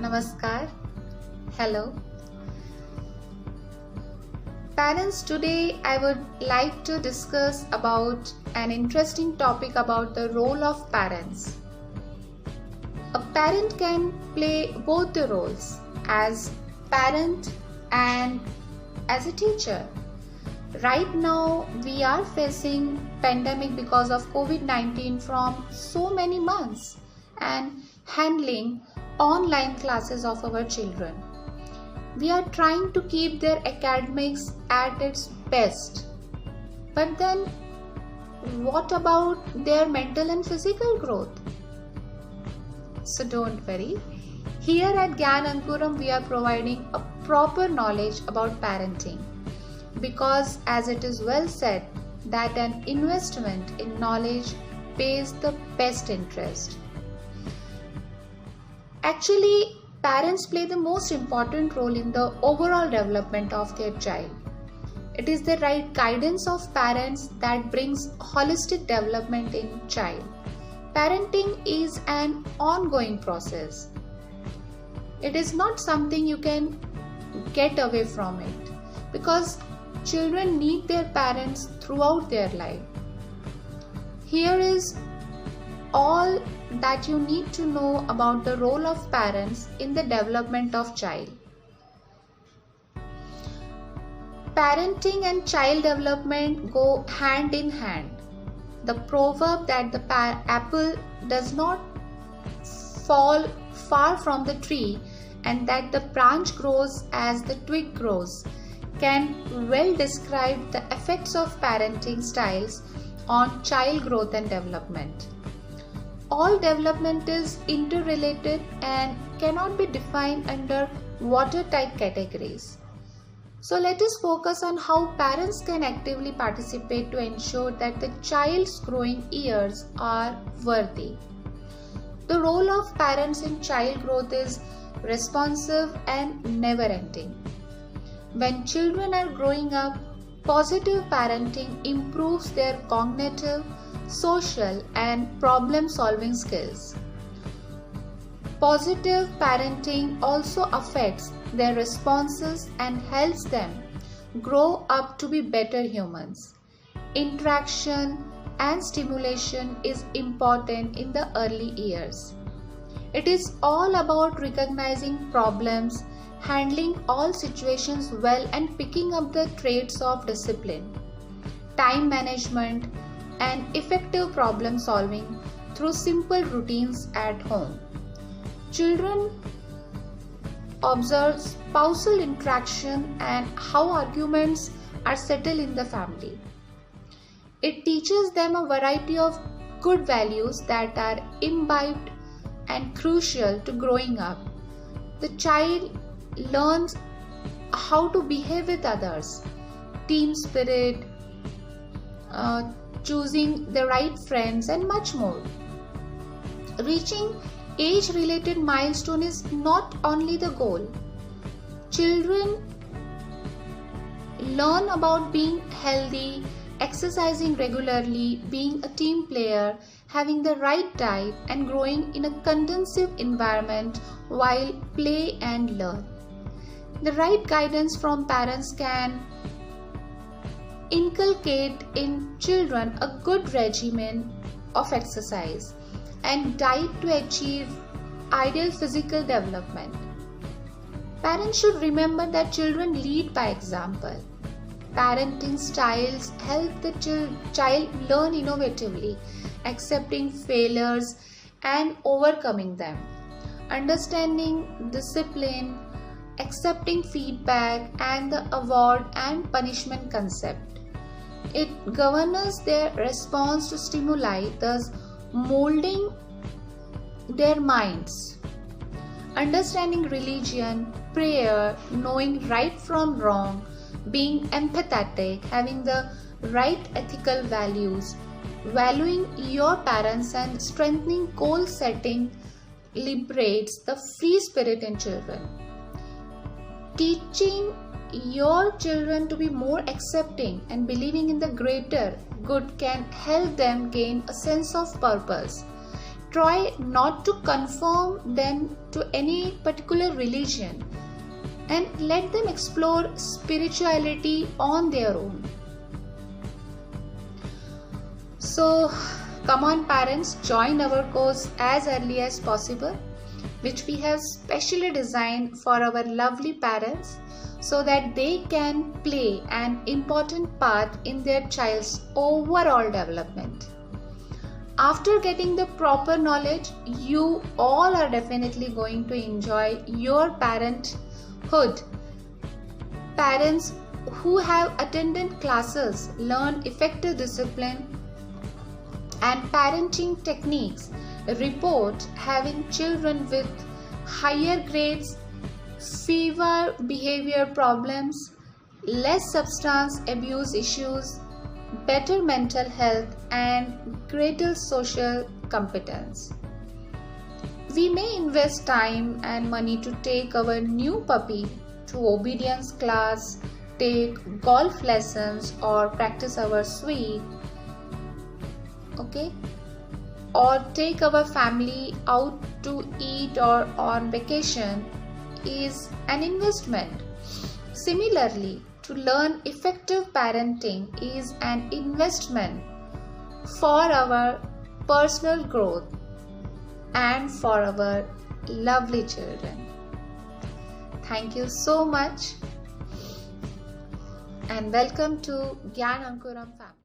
Namaskar. Hello. Parents, today I would like to discuss about an interesting topic about the role of parents. A parent can play both the roles as parent and as a teacher. Right now we are facing pandemic because of COVID-19 from so many months and handling online classes of our children. We are trying to keep their academics at its best. But then what about their mental and physical growth? So don't worry. Here at Gyan Ankuram we are providing a proper knowledge about parenting. Because as it is well said that an investment in knowledge pays the best interest. Actually, parents play the most important role in the overall development of their child. It is the right guidance of parents that brings holistic development in child. Parenting is an ongoing process. It is not something you can get away from it because children need their parents throughout their life. Here is all that you need to know about the role of parents in the development of child. Parenting and child development go hand in hand. The proverb that the apple does not fall far from the tree and that the branch grows as the twig grows can well describe the effects of parenting styles on child growth and development. All development is interrelated and cannot be defined under watertight categories. So let us focus on how parents can actively participate to ensure that the child's growing years are worthy. The role of parents in child growth is responsive and never-ending. When children are growing up, positive parenting improves their cognitive, social and problem-solving skills. Positive parenting also affects their responses and helps them grow up to be better humans. Interaction and stimulation is important in the early years. It is all about recognizing problems, handling all situations well and picking up the traits of discipline, time management and effective problem solving through simple routines at home. Children observe spousal interaction and how arguments are settled in the family. It teaches them a variety of good values that are imbibed and crucial to growing up. The child learns how to behave with others, team spirit, choosing the right friends and much more. Reaching age-related milestone is not only the goal. Children learn about being healthy, exercising regularly, being a team player, having the right diet and growing in a conducive environment while play and learn. The right guidance from parents can inculcate in children a good regimen of exercise and diet to achieve ideal physical development. Parents should remember that children lead by example. Parenting styles help the child learn innovatively, accepting failures and overcoming them, understanding discipline, accepting feedback and the award and punishment concept. It governs their response to stimuli, thus molding their minds. Understanding religion, prayer, knowing right from wrong, being empathetic, having the right ethical values, valuing your parents and strengthening goal setting liberates the free spirit in children. Teaching your children to be more accepting and believing in the greater good can help them gain a sense of purpose, try not to conform them to any particular religion and let them explore spirituality on their own. So come on parents, join our course as early as possible, which we have specially designed for our lovely parents so that they can play an important part in their child's overall development. After getting the proper knowledge, you all are definitely going to enjoy your parenthood. Parents who have attended classes learn effective discipline and parenting techniques report having children with higher grades, fewer behavior problems, less substance abuse issues, better mental health, and greater social competence. We may invest time and money to take our new puppy to obedience class, take golf lessons, or practice our sweep, okay, or take our family out to eat or on vacation is an investment. Similarly, to learn effective parenting is an investment for our personal growth and for our lovely children. Thank you so much and welcome to Gyan Ankuram family.